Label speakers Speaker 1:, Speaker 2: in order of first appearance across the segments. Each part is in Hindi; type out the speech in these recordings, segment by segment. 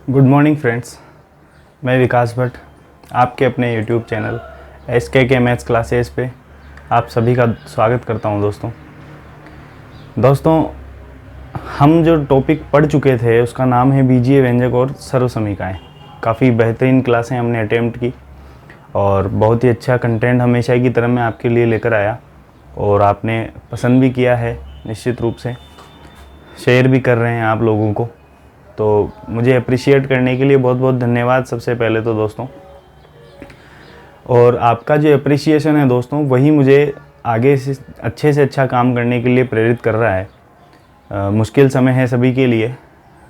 Speaker 1: गुड मॉर्निंग फ्रेंड्स, मैं विकास भट्ट आपके अपने YouTube channel SKK maths classes पे आप सभी का स्वागत करता हूं। दोस्तों हम जो टॉपिक पढ़ चुके थे उसका नाम है बीजीय व्यंजक और सर्वसमीकाएँ। काफ़ी बेहतरीन क्लासें हमने अटेम्प्ट की और बहुत ही अच्छा कंटेंट हमेशा की तरह मैं आपके लिए लेकर आया और आपने पसंद भी किया है, निश्चित रूप से शेयर भी कर रहे हैं आप लोगों को। तो मुझे अप्रिशिएट करने के लिए बहुत बहुत धन्यवाद सबसे पहले तो दोस्तों। और आपका जो अप्रिसिएशन है दोस्तों वही मुझे आगे से अच्छा काम करने के लिए प्रेरित कर रहा है। मुश्किल समय है सभी के लिए,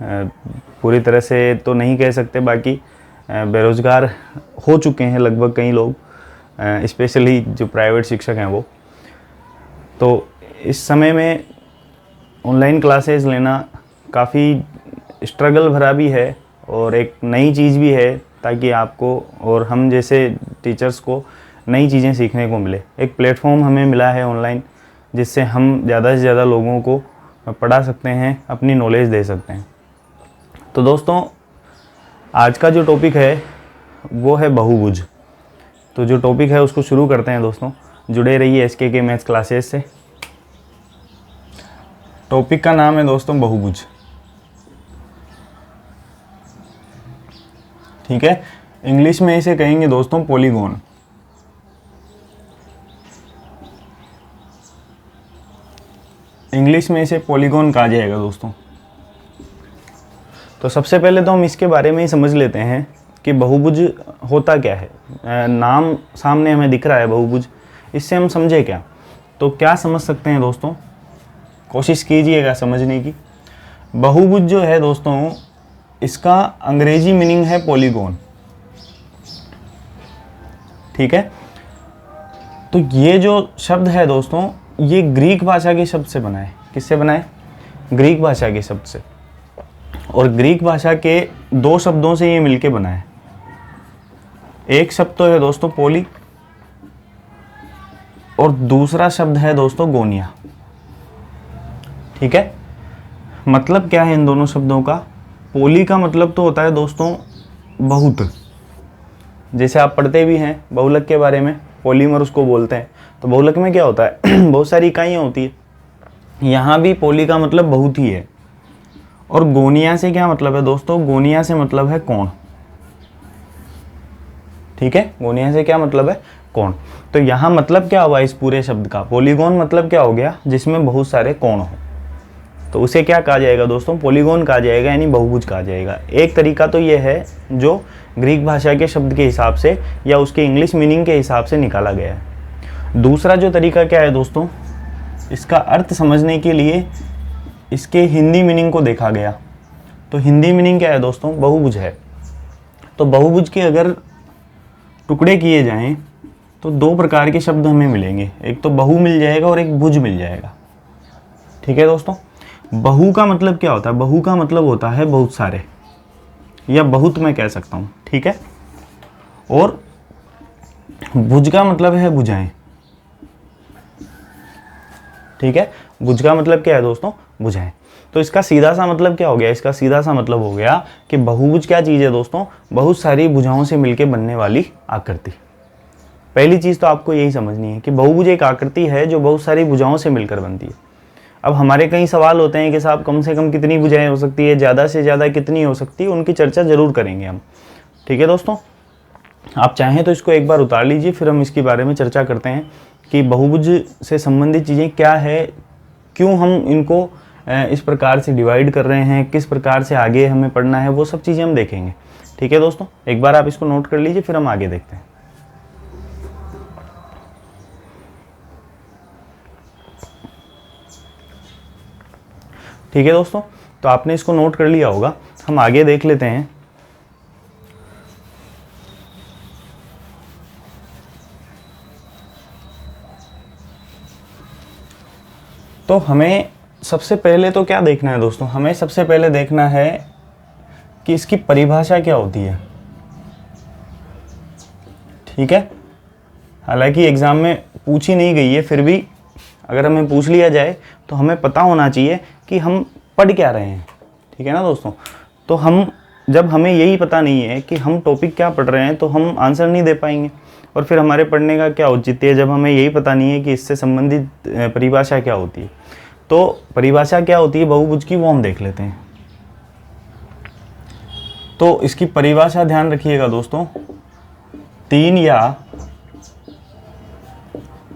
Speaker 1: पूरी तरह से तो नहीं कह सकते, बाकी बेरोज़गार हो चुके हैं लगभग कई लोग, स्पेशली जो प्राइवेट शिक्षक हैं वो। तो इस समय में ऑनलाइन क्लासेस लेना काफ़ी स्ट्रगल भरा भी है और एक नई चीज़ भी है, ताकि आपको और हम जैसे टीचर्स को नई चीज़ें सीखने को मिले। एक प्लेटफॉर्म हमें मिला है ऑनलाइन, जिससे हम ज़्यादा से ज़्यादा लोगों को पढ़ा सकते हैं, अपनी नॉलेज दे सकते हैं। तो दोस्तों आज का जो टॉपिक है वो है बहुभुज। तो जो टॉपिक है उसको शुरू करते हैं दोस्तों। जुड़े रहिए SKK मैथ्स क्लासेस से। टॉपिक का नाम है दोस्तों बहुभुज, ठीक है। इंग्लिश में इसे कहेंगे दोस्तों पॉलीगॉन। इंग्लिश में इसे पॉलीगॉन कहा जाएगा दोस्तों। तो सबसे पहले तो हम इसके बारे में ही समझ लेते हैं कि बहुभुज होता क्या है। नाम सामने हमें दिख रहा है बहुभुज, इससे हम समझे क्या। तो क्या समझ सकते हैं दोस्तों, कोशिश कीजिएगा समझने की। बहुभुज जो है दोस्तों, इसका अंग्रेजी मीनिंग है पॉलीगॉन, ठीक है। तो ये जो शब्द है दोस्तों, ये ग्रीक भाषा के शब्द से बना है। किससे बना है? ग्रीक भाषा के शब्द से। और ग्रीक भाषा के दो शब्दों से ये मिलके बना है। एक शब्द तो है दोस्तों पोली और दूसरा शब्द है दोस्तों गोनिया, ठीक है। मतलब क्या है इन दोनों शब्दों का? पोली का मतलब तो होता है दोस्तों बहुत, जैसे आप पढ़ते भी हैं बहुलक के बारे में, पॉलीमर उसको बोलते हैं। तो बहुलक में क्या होता है बहुत सारी इकाइयाँ होती है। यहाँ भी पोली का मतलब बहुत ही है। और गोनिया से क्या मतलब है दोस्तों? गोनिया से मतलब है कोण, ठीक है। गोनिया से क्या मतलब है? कोण। तो यहाँ मतलब क्या हुआ इस पूरे शब्द का? पॉलीगॉन मतलब क्या हो गया? जिसमें बहुत सारे कोण हो। तो उसे क्या कहा जाएगा दोस्तों? पॉलीगॉन कहा जाएगा, यानी बहुभुज कहा जाएगा। एक तरीका तो ये है जो ग्रीक भाषा के शब्द के हिसाब से या उसके इंग्लिश मीनिंग के हिसाब से निकाला गया है। दूसरा जो तरीका क्या है दोस्तों, इसका अर्थ समझने के लिए इसके हिंदी मीनिंग को देखा गया। तो हिंदी मीनिंग क्या है दोस्तों? बहुभुज है। तो बहुभुज के अगर टुकड़े किए जाएं तो दो प्रकार के शब्द हमें मिलेंगे, एक तो बहु मिल जाएगा और एक भुज मिल जाएगा, ठीक है दोस्तों। बहु का मतलब क्या होता है? बहु का मतलब होता है बहुत सारे, या बहुत मैं कह सकता हूँ, ठीक है। और भुज का मतलब है भुजाएं, ठीक है। भुज का मतलब क्या है दोस्तों? भुजाएं। तो इसका सीधा सा मतलब क्या हो गया? इसका सीधा सा मतलब हो गया कि बहुभुज क्या चीज़ है दोस्तों? बहुत सारी भुजाओं से मिलकर बनने वाली आकृति। पहली चीज़ तो आपको यही समझनी है कि बहुभुज एक आकृति है जो बहुत सारी भुजाओं से मिलकर बनती है। अब हमारे कई सवाल होते हैं कि साहब कम से कम कितनी भुजाएं हो सकती है, ज़्यादा से ज़्यादा कितनी हो सकती है, उनकी चर्चा ज़रूर करेंगे हम, ठीक है दोस्तों। आप चाहें तो इसको एक बार उतार लीजिए, फिर हम इसके बारे में चर्चा करते हैं कि बहुभुज से संबंधित चीज़ें क्या है, क्यों हम इनको इस प्रकार से डिवाइड कर रहे हैं, किस प्रकार से आगे हमें पढ़ना है, वो सब चीज़ें हम देखेंगे, ठीक है दोस्तों। एक बार आप इसको नोट कर लीजिए, फिर हम आगे देखते हैं। ठीक है दोस्तों, तो आपने इसको नोट कर लिया होगा, हम आगे देख लेते हैं। तो हमें सबसे पहले तो क्या देखना है दोस्तों? हमें सबसे पहले देखना है कि इसकी परिभाषा क्या होती है, ठीक है। हालांकि एग्जाम में पूछी नहीं गई है, फिर भी अगर हमें पूछ लिया जाए तो हमें पता होना चाहिए कि हम पढ़ क्या रहे हैं, ठीक है ना दोस्तों। तो हम जब हमें यही पता नहीं है कि हम टॉपिक क्या पढ़ रहे हैं तो हम आंसर नहीं दे पाएंगे, और फिर हमारे पढ़ने का क्या औचित्य है जब हमें यही पता नहीं है कि इससे संबंधित परिभाषा क्या होती है। तो परिभाषा क्या होती है बहुभुज की, वो हम देख लेते हैं। तो इसकी परिभाषा ध्यान रखिएगा दोस्तों, 3 या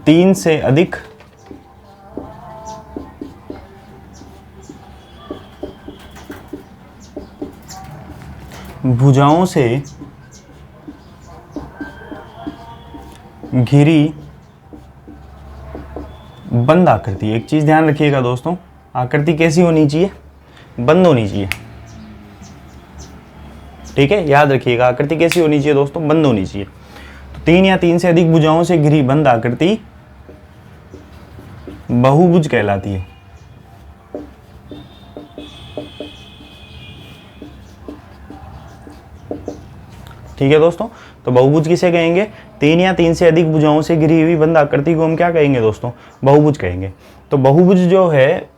Speaker 1: 3 से अधिक भुजाओं से घिरी बंद आकृति। एक चीज ध्यान रखिएगा दोस्तों, आकृति कैसी होनी चाहिए, बंद होनी चाहिए। ठीक है, याद रखिएगा आकृति कैसी होनी चाहिए दोस्तों, बंद होनी चाहिए। तो 3 या 3 से अधिक भुजाओं से घिरी बंद आकृति बहुभुज कहलाती है। ठीक है दोस्तों, तो बहुभुज किसे कहेंगे, 3 या 3 से अधिक भुजाओं से घिरी हुई बंद आकृति को हम क्या कहेंगे दोस्तों, बहुभुज कहेंगे। तो बहुभुज जो है,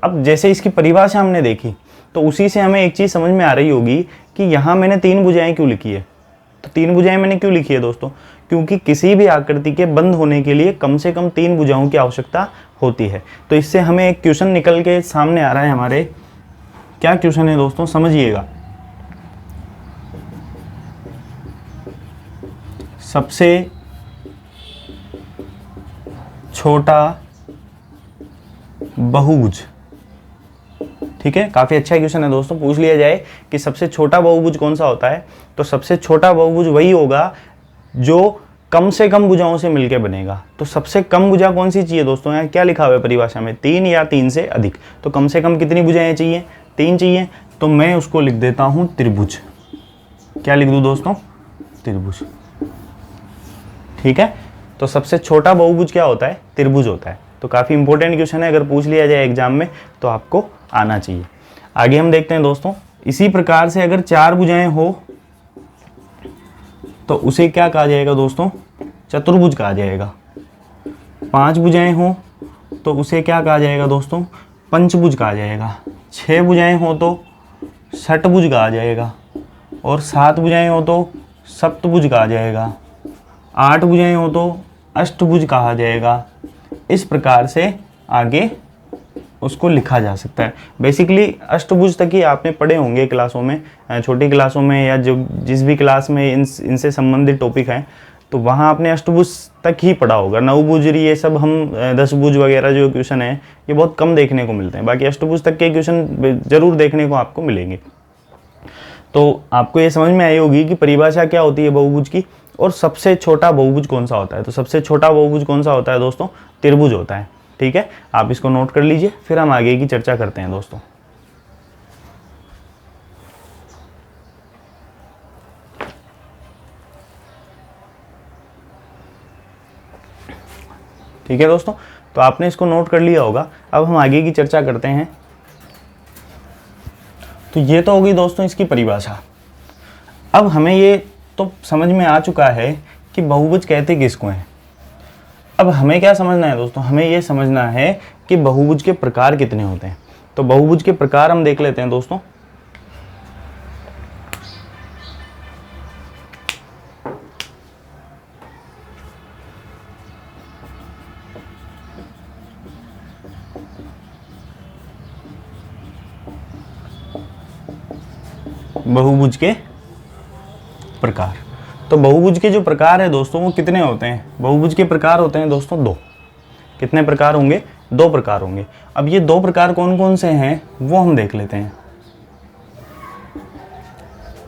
Speaker 1: अब जैसे इसकी परिभाषा हमने देखी तो उसी से हमें एक चीज समझ में आ रही होगी कि यहाँ मैंने 3 भुजाएं क्यों लिखी है। तो 3 भुजाएं मैंने क्यों लिखी है दोस्तों, क्योंकि किसी भी आकृति के बंद होने के लिए कम से कम 3 भुजाओं की आवश्यकता होती है। तो इससे हमें एक क्वेश्चन निकल के सामने आ रहा है हमारे, क्या क्वेश्चन है दोस्तों, समझिएगा। सबसे छोटा बहुभुज। ठीक है, काफी अच्छा क्वेश्चन है दोस्तों। पूछ लिया जाए कि सबसे छोटा बहुभुज कौन सा होता है, तो सबसे छोटा बहुभुज वही होगा जो कम से कम भुजाओं से मिलकर बनेगा। तो सबसे कम भुजा कौन सी चाहिए दोस्तों, यहाँ क्या लिखा हुआ है परिभाषा में, 3 या 3 से अधिक। तो कम से कम कितनी भुजाएं चाहिए, 3 चाहिए। तो मैं उसको लिख देता हूं त्रिभुज। क्या लिख दूं दोस्तों, त्रिभुज। ठीक है, तो सबसे छोटा बहुभुज क्या होता है, त्रिभुज होता है। तो काफी इंपॉर्टेंट क्वेश्चन है, अगर पूछ लिया जाए एग्जाम में तो आपको आना चाहिए। आगे हम देखते हैं दोस्तों, इसी प्रकार से अगर 4 भुजाएं हो तो उसे क्या कहा जाएगा दोस्तों, चतुर्भुज कहा जाएगा। 5 भुजाएं हो तो उसे क्या कहा जाएगा दोस्तों, पंचभुज कहा जाएगा। 6 भुजाएं हो तो षटभुज कहा जाएगा, और 7 भुजाएं हो तो सप्तभुज कहा जाएगा। 8 भुजाएं हो तो अष्टभुज कहा जाएगा। इस प्रकार से आगे उसको लिखा जा सकता है। बेसिकली अष्टभुज तक ही आपने पढ़े होंगे क्लासों में, छोटी क्लासों में, या जो जिस भी क्लास में इनसे संबंधित टॉपिक हैं तो वहाँ आपने अष्टभुज तक ही पढ़ा होगा। नवभुज ये सब हम 10 भुज वगैरह जो क्वेश्चन है ये बहुत कम देखने को मिलते हैं। बाकी अष्टभुज तक के क्वेश्चन जरूर देखने को आपको मिलेंगे। तो आपको ये समझ में आई होगी कि परिभाषा क्या होती है बहुभुज की, और सबसे छोटा बहुभुज कौन सा होता है। तो सबसे छोटा बहुभुज कौन सा होता है दोस्तों, त्रिभुज होता है। ठीक है, आप इसको नोट कर लीजिए, फिर हम आगे की चर्चा करते हैं दोस्तों। ठीक है दोस्तों, तो आपने इसको नोट कर लिया होगा। अब हम आगे की चर्चा करते हैं। तो ये तो होगी दोस्तों इसकी परिभाषा। अब हमें ये तो समझ में आ चुका है कि बहुभुज कहते किसको हैं। अब हमें क्या समझना है दोस्तों, हमें ये समझना है कि बहुभुज के प्रकार कितने होते हैं। तो बहुभुज के प्रकार हम देख लेते हैं दोस्तों। बहुभुज के प्रकार, तो बहुभुज के जो प्रकार है दोस्तों वो कितने होते हैं, बहुभुज के प्रकार होते हैं दोस्तों 2। कितने प्रकार होंगे, 2 प्रकार होंगे। अब ये 2 प्रकार कौन कौन से हैं वो हम देख लेते हैं।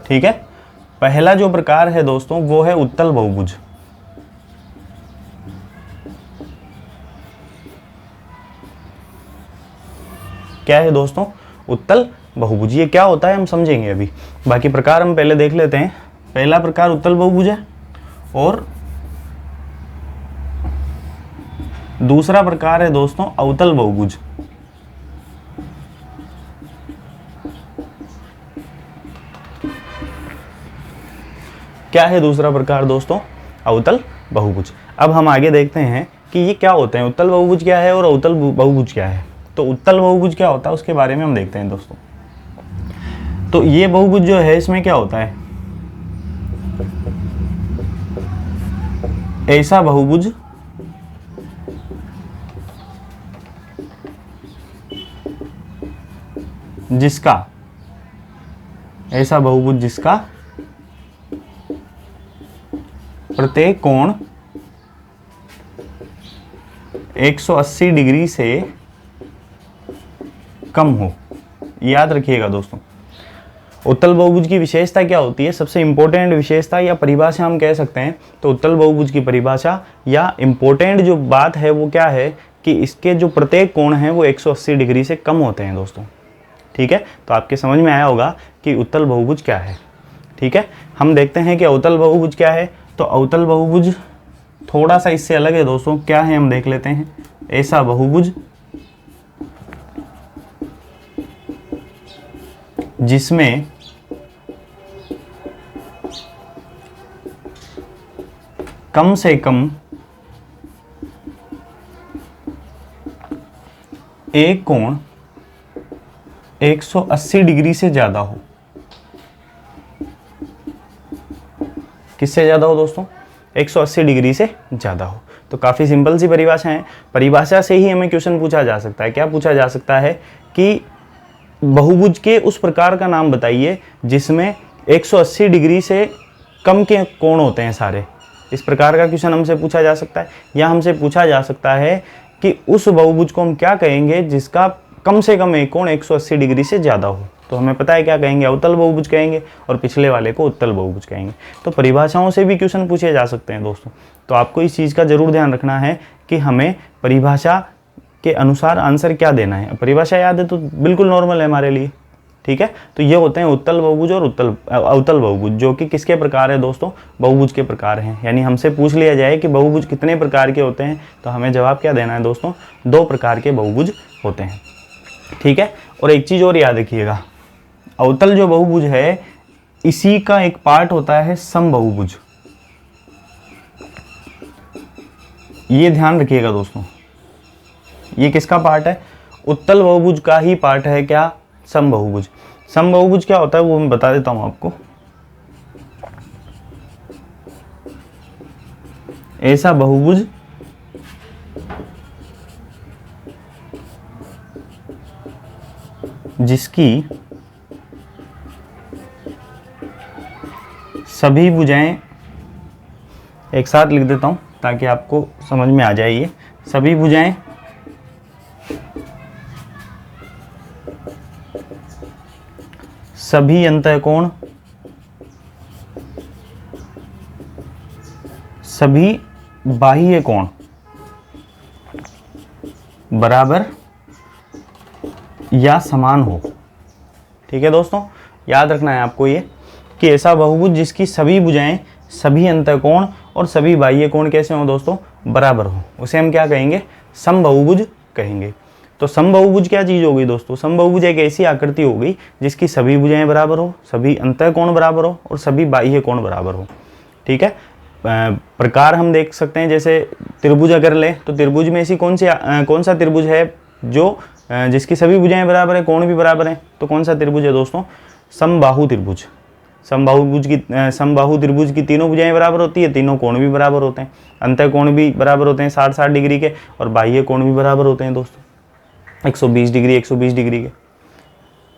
Speaker 1: ठीक है, पहला जो प्रकार है दोस्तों वो है उत्तल बहुभुज। क्या है दोस्तों, उत्तल बहुभुज। ये क्या होता है हम समझेंगे अभी, बाकी प्रकार हम पहले देख लेते हैं। पहला प्रकार उत्तल बहुभुज है, और दूसरा प्रकार है दोस्तों अवतल बहुभुज। क्या है दूसरा प्रकार दोस्तों, अवतल बहुभुज। अब हम आगे देखते हैं कि ये क्या होते हैं, उत्तल बहुभुज क्या है और अवतल बहुभुज क्या है। तो उत्तल बहुभुज क्या होता है उसके बारे में हम देखते हैं दोस्तों। तो ये बहुभुज जो है इसमें क्या होता है, ऐसा बहुभुज जिसका, ऐसा बहुभुज जिसका प्रत्येक कोण 180 डिग्री से कम हो। याद रखिएगा दोस्तों, उत्तल बहुभुज की विशेषता क्या होती है, सबसे इंपॉर्टेंट विशेषता या परिभाषा हम कह सकते हैं तो उत्तल बहुभुज की परिभाषा या इंपॉर्टेंट जो बात है वो क्या है कि इसके जो प्रत्येक कोण हैं वो 180 डिग्री से कम होते हैं दोस्तों। ठीक है, तो आपके समझ में आया होगा कि उत्तल बहुभुज क्या है। ठीक है, हम देखते हैं कि अवतल बहुभुज क्या है। तो अवतल बहुभुज थोड़ा सा इससे अलग है दोस्तों, क्या है हम देख लेते हैं। ऐसा बहुभुज जिसमें कम से कम एक कोण 180 डिग्री से ज्यादा हो। किससे ज्यादा हो दोस्तों, 180 डिग्री से ज्यादा हो। तो काफी सिंपल सी परिभाषा है, परिभाषा से ही हमें क्वेश्चन पूछा जा सकता है। क्या पूछा जा सकता है कि बहुभुज के उस प्रकार का नाम बताइए जिसमें 180 डिग्री से कम के कोण होते हैं सारे। इस प्रकार का क्वेश्चन हमसे पूछा जा सकता है, या हमसे पूछा जा सकता है कि उस बहुभुज को हम क्या कहेंगे जिसका कम से कम एक कोण 180 डिग्री से ज़्यादा हो। तो हमें पता है क्या कहेंगे, अवतल बहुभुज कहेंगे, और पिछले वाले को उत्तल बहुभुज कहेंगे। तो परिभाषाओं से भी क्वेश्चन पूछे जा सकते हैं दोस्तों। तो आपको इस चीज़ का जरूर ध्यान रखना है कि हमें परिभाषा के अनुसार आंसर क्या देना है। परिभाषा याद है तो बिल्कुल नॉर्मल है हमारे लिए। ठीक है, तो ये होते हैं उत्तल बहुभुज और अवतल बहुभुज, जो कि किसके प्रकार है दोस्तों, बहुभुज के प्रकार हैं। यानी हमसे पूछ लिया जाए कि बहुभुज कितने प्रकार के होते हैं, तो हमें जवाब क्या देना है दोस्तों, 2 प्रकार के बहुभुज होते हैं। ठीक है, और एक चीज और याद रखिएगा, अवतल जो बहुभुज है इसी का एक पार्ट होता है समबहुभुज। ये ध्यान रखिएगा दोस्तों, ये किसका पार्ट है, उत्तल बहुभुज का ही पार्ट है क्या, समबहुभुज। समबहुभुज क्या होता है वो मैं बता देता हूं आपको। ऐसा बहुभुज जिसकी सभी भुजाएं, एक साथ लिख देता हूं ताकि आपको समझ में आ जाए। ये सभी भुजाएं सभी अंतःकोण सभी बाह्य कोण बराबर या समान हो। ठीक है दोस्तों, याद रखना है आपको ये कि ऐसा बहुभुज जिसकी सभी भुजाएं सभी अंतःकोण और सभी बाह्य कोण कैसे हो दोस्तों, बराबर हो, उसे हम क्या कहेंगे, समबहुभुज कहेंगे। तो समबहुभुज क्या चीज हो गई दोस्तों, समबहुभुज एक ऐसी आकृति हो गई जिसकी सभी भुजाएं बराबर हो, सभी अंतःकोण बराबर हो और सभी बाह्य कोण बराबर हो। ठीक है, प्रकार हम देख सकते हैं, जैसे त्रिभुज अगर ले तो त्रिभुज में ऐसी कौन सा त्रिभुज है जो जिसकी सभी भुजाएं बराबर है, कोण भी बराबर है, तो कौन सा त्रिभुज है दोस्तों, समबाहु त्रिभुज। समबाहु त्रिभुज की तीनों भुजाएं बराबर होती है, तीनों कोण भी बराबर होते हैं, अंतःकोण भी बराबर होते हैं 60-60 डिग्री के, और बाह्य कोण भी बराबर होते हैं दोस्तों 120 डिग्री के।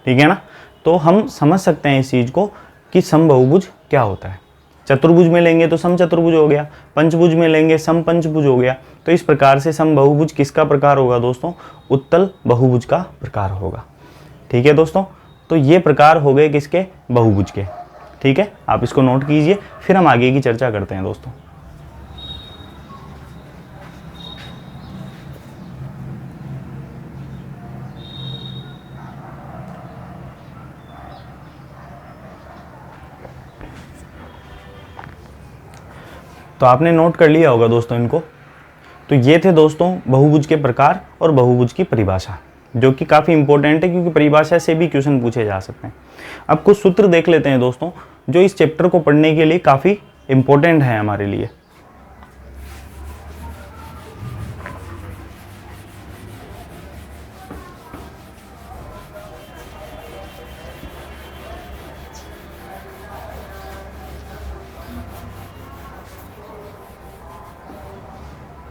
Speaker 1: ठीक है ना, तो हम समझ सकते हैं इस चीज को कि समबहुभुज क्या होता है। चतुर्भुज में लेंगे तो समचतुर्भुज हो गया, पंचभुज में लेंगे समपंचभुज हो गया। तो इस प्रकार से समबहुभुज किसका प्रकार होगा दोस्तों, उत्तल बहुभुज का प्रकार होगा। ठीक है दोस्तों, तो ये प्रकार हो गए किसके, बहुभुज के। ठीक है, आप इसको नोट कीजिए, फिर हम आगे की चर्चा करते हैं दोस्तों। तो आपने नोट कर लिया होगा दोस्तों इनको। तो ये थे दोस्तों बहुभुज के प्रकार और बहुभुज की परिभाषा, जो कि काफ़ी इंपॉर्टेंट है क्योंकि परिभाषा से भी क्वेश्चन पूछे जा सकते हैं। अब कुछ सूत्र देख लेते हैं दोस्तों जो इस चैप्टर को पढ़ने के लिए काफ़ी इंपॉर्टेंट है हमारे लिए।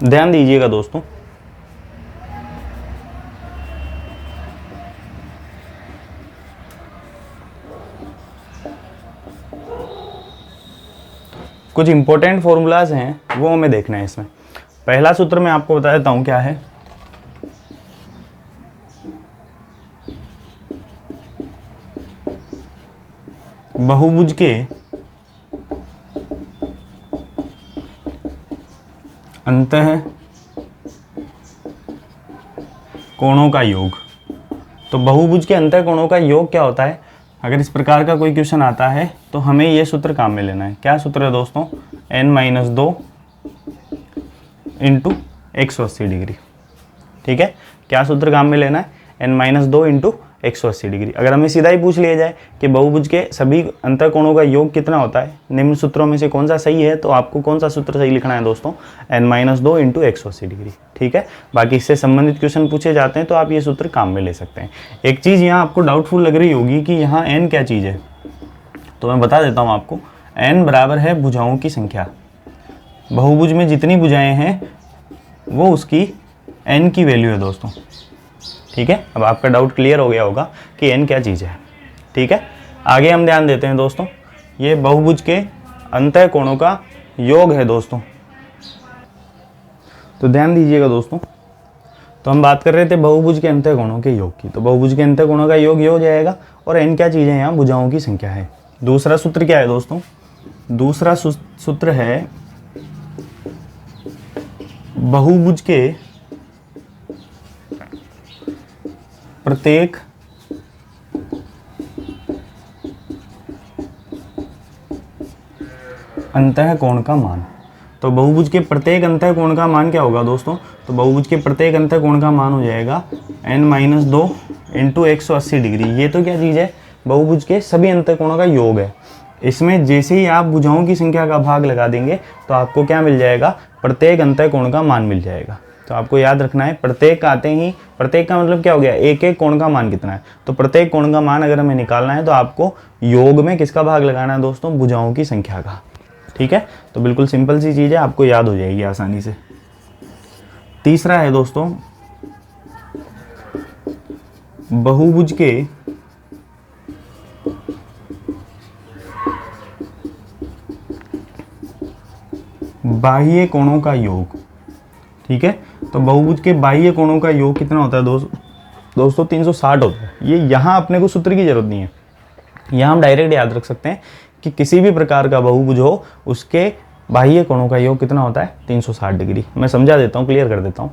Speaker 1: ध्यान दीजिएगा दोस्तों, कुछ इंपॉर्टेंट फॉर्मूलाज हैं वो हमें देखना है इसमें। पहला सूत्र मैं आपको बता देता हूं क्या है। बहुभुज के अंतः कोणों का योग। तो बहुभुज के अंतः कोणों का योग क्या होता है? अगर इस प्रकार का कोई क्वेश्चन आता है तो हमें ये सूत्र काम में लेना है। क्या सूत्र है दोस्तों? n-2 into 180 degree. ठीक है, क्या सूत्र काम में लेना है? n-2 into 180 degree. अगर हमें सीधा ही पूछ लिया जाए कि बहुभुज के सभी अंतः कोणों का योग कितना होता है, निम्न सूत्रों में से कौन सा सही है, तो आपको कौन सा सूत्र सही लिखना है दोस्तों? n-2 into 180 degree. ठीक है, बाकी इससे संबंधित क्वेश्चन पूछे जाते हैं तो आप ये सूत्र काम में ले सकते हैं। एक चीज़ यहाँ आपको डाउटफुल लग रही होगी कि यहाँ n क्या चीज़ है, तो मैं बता देता हूँ आपको। n बराबर है भुजाओं की संख्या। बहुभुज में जितनी भुजाएं हैं वो उसकी n की वैल्यू है दोस्तों। ठीक है, अब आपका डाउट क्लियर हो गया होगा कि n क्या चीज़ है। ठीक है, आगे हम ध्यान देते हैं दोस्तों, ये बहुभुज के अंतः कोणों का योग है दोस्तों। तो ध्यान दीजिएगा दोस्तों, तो हम बात कर रहे थे बहुभुज के अंतः कोणों के योग की। तो बहुभुज के अंतः कोणों का योग ये हो जाएगा, और n क्या चीज़ है? यहाँ भुजाओं की संख्या है। दूसरा सूत्र क्या है दोस्तों? दूसरा सूत्र है बहुभुज के प्रत्येक अंतः कोण का मान। तो बहुभुज के प्रत्येक अंतः कोण का मान क्या होगा दोस्तों? तो बहुभुज के प्रत्येक अंतः कोण का मान हो जाएगा n-2 इंटू 180 डिग्री। ये तो क्या चीज़ है? बहुभुज के सभी अंतः कोणों का योग है। इसमें जैसे ही आप भुजाओं की संख्या का भाग लगा देंगे तो आपको क्या मिल जाएगा? प्रत्येक अंतः कोण का मान मिल जाएगा। तो आपको याद रखना है, प्रत्येक आते ही, प्रत्येक का मतलब क्या हो गया? एक एक कोण का मान कितना है। तो प्रत्येक कोण का मान अगर हमें निकालना है तो आपको योग में किसका भाग लगाना है दोस्तों? भुजाओं की संख्या का। ठीक है, तो बिल्कुल सिंपल सी चीज़ है, आपको याद हो जाएगी आसानी से। तीसरा है दोस्तों, बहुभुज के बाह्य कोणों का योग। ठीक है, तो बहुभुज के बाह्य कोणों का योग कितना होता है दोस्तों? 360 होता है। ये यहाँ अपने को सूत्र की जरूरत नहीं है, यहाँ हम डायरेक्ट याद रख सकते हैं कि किसी भी प्रकार का बहुभुज हो उसके बाह्य कोणों का योग कितना होता है? 360 डिग्री। मैं समझा देता हूँ, क्लियर कर देता हूँ।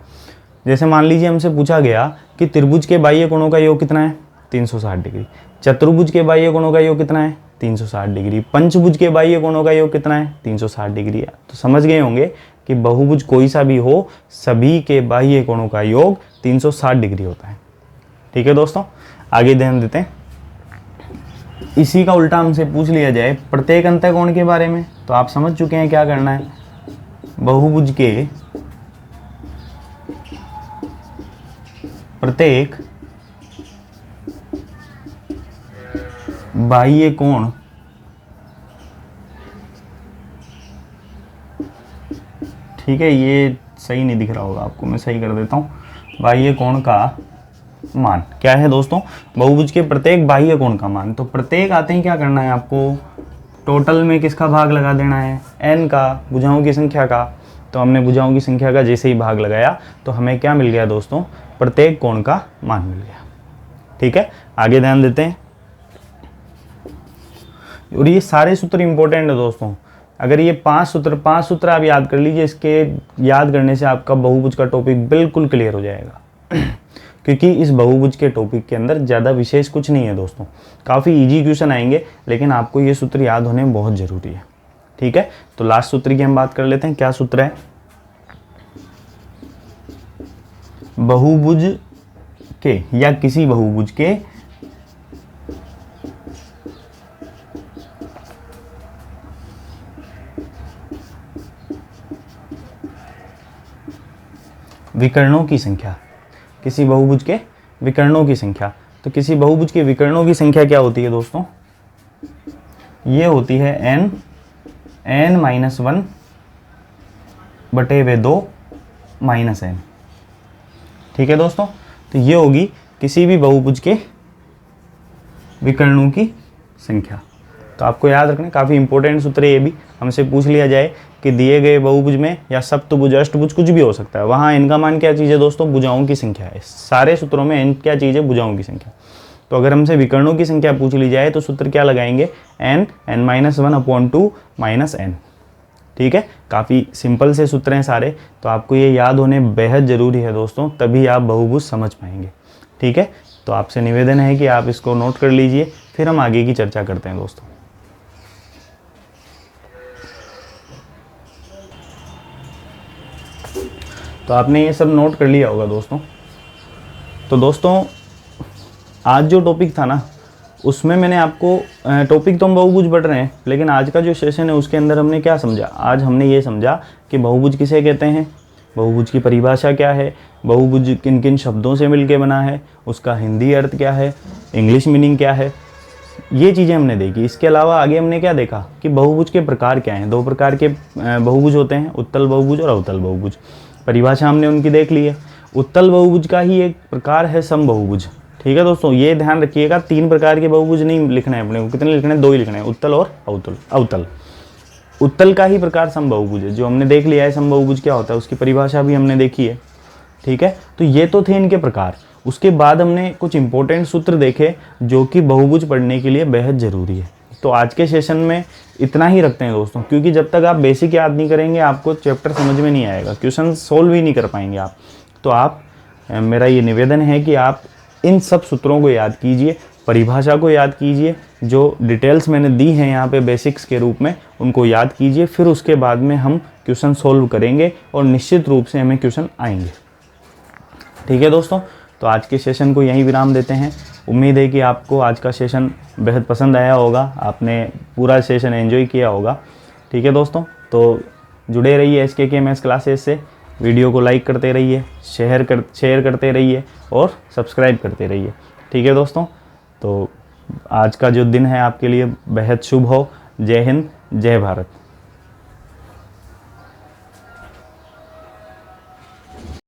Speaker 1: जैसे मान लीजिए हमसे पूछा गया कि त्रिभुज के बाह्य कोणों का योग कितना है? 360 डिग्री। चतुर्भुज के बाह्य कोणों का योग कितना है? 360 डिग्री। पंचभुज के बाह्य कोणों का योग कितना है? 360 डिग्री। तो समझ गए होंगे कि बहुभुज कोई सा भी हो, सभी के बाह्य कोणों का योग 360 डिग्री होता है। ठीक है दोस्तों, आगे ध्यान देते हैं। इसी का उल्टा हमसे पूछ लिया जाए प्रत्येक अंतः कोण के बारे में, तो आप समझ चुके हैं क्या करना है। बहुभुज के प्रत्येक बाह्य कोण ठीक है, ये सही नहीं दिख रहा होगा आपको, मैं सही कर देता हूँ। बाह्य कोण का मान क्या है दोस्तों? बहुभुज के प्रत्येक बाह्य कोण का मान। तो प्रत्येक आते ही क्या करना है आपको? टोटल में किसका भाग लगा देना है? n का, भुजाओं की संख्या का। तो हमने भुजाओं की संख्या का जैसे ही भाग लगाया तो हमें क्या मिल गया दोस्तों? प्रत्येक कोण का मान मिल गया। ठीक है, आगे ध्यान देते हैं। और ये सारे सूत्र इंपॉर्टेंट है दोस्तों। अगर ये पांच सूत्र आप याद कर लीजिए, इसके याद करने से आपका बहुभुज का टॉपिक बिल्कुल क्लियर हो जाएगा। क्योंकि इस बहुभुज के टॉपिक के अंदर ज़्यादा विशेष कुछ नहीं है दोस्तों, काफ़ी इजी क्वेश्चन आएंगे, लेकिन आपको ये सूत्र याद होने बहुत ज़रूरी है। ठीक है, तो लास्ट सूत्र की हम बात कर लेते हैं। क्या सूत्र है? बहुभुज के या किसी बहुभुज के विकर्णों की संख्या। किसी बहुभुज के विकर्णों की संख्या। तो किसी बहुभुज के विकर्णों की संख्या क्या होती है दोस्तों? ये होती है n-1/2 -n। ठीक है दोस्तों, तो ये होगी किसी भी बहुभुज के विकर्णों की संख्या। तो आपको याद रखना, काफ़ी इंपॉर्टेंट सूत्र है ये भी। हमसे पूछ लिया जाए कि दिए गए बहुभुज में या सप्तभुज अष्टभुज कुछ भी हो सकता है, वहाँ n का मान क्या चीज़ है दोस्तों? भुजाओं की संख्या है। सारे सूत्रों में n क्या चीज़ है? भुजाओं की संख्या। तो अगर हमसे विकर्णों की संख्या पूछ ली जाए तो सूत्र क्या लगाएंगे? n(-1/2 -n)। ठीक है, काफ़ी सिंपल से सूत्र हैं सारे, तो आपको ये याद होने बेहद ज़रूरी है दोस्तों, तभी आप बहुभुज समझ पाएंगे। ठीक है, तो आपसे निवेदन है कि आप इसको नोट कर लीजिए, फिर हम आगे की चर्चा करते हैं दोस्तों। तो आपने ये सब नोट कर लिया होगा दोस्तों। तो दोस्तों आज जो टॉपिक था ना, उसमें मैंने आपको टॉपिक तो हम बहुभुज पढ़ रहे हैं, लेकिन आज का जो सेशन है उसके अंदर हमने क्या समझा? आज हमने ये समझा कि बहुभुज किसे कहते हैं, बहुभुज की परिभाषा क्या है, बहुभुज किन किन शब्दों से मिलके बना है, उसका हिंदी अर्थ क्या है, इंग्लिश मीनिंग क्या है, ये चीज़ें हमने देखी। इसके अलावा आगे हमने क्या देखा कि बहुभुज के प्रकार क्या हैं। 2 प्रकार के बहुभुज होते हैं, उत्तल बहुभुज और अवतल बहुभुज। परिभाषा हमने उनकी देख ली है। उत्तल बहुभुज का ही एक प्रकार है समबहुभुज। ठीक है दोस्तों, ये ध्यान रखिएगा, 3 प्रकार के बहुभुज नहीं लिखना है अपने को। कितने लिखने हैं? 2 ही लिखने हैं, उत्तल और अवतल। उत्तल का ही प्रकार समबहुभुज है, जो हमने देख लिया है। समबहुभुज क्या होता है उसकी परिभाषा भी हमने देखी है। ठीक है, तो ये तो थे इनके प्रकार। उसके बाद हमने कुछ इंपॉर्टेंट सूत्र देखे जो कि बहुभुज पढ़ने के लिए बेहद ज़रूरी है। तो आज के सेशन में इतना ही रखते हैं दोस्तों, क्योंकि जब तक आप बेसिक याद नहीं करेंगे आपको चैप्टर समझ में नहीं आएगा, क्वेश्चन सोल्व ही नहीं कर पाएंगे आप। तो आप मेरा ये निवेदन है कि आप इन सब सूत्रों को याद कीजिए, परिभाषा को याद कीजिए, जो डिटेल्स मैंने दी हैं यहाँ पे बेसिक्स के रूप में उनको याद कीजिए। फिर उसके बाद में हम क्वेश्चन सोल्व करेंगे और निश्चित रूप से हमें क्वेश्चन आएंगे। ठीक है दोस्तों, तो आज के सेशन को यहीं विराम देते हैं। उम्मीद है कि आपको आज का सेशन बेहद पसंद आया होगा, आपने पूरा सेशन एंजॉय किया होगा। ठीक है दोस्तों, तो जुड़े रहिए SKKMS क्लासेस से। वीडियो को लाइक करते रहिए, शेयर करते रहिए और सब्सक्राइब करते रहिए। ठीक है दोस्तों, तो आज का जो दिन है आपके लिए बेहद शुभ हो। जय हिंद, जय भारत।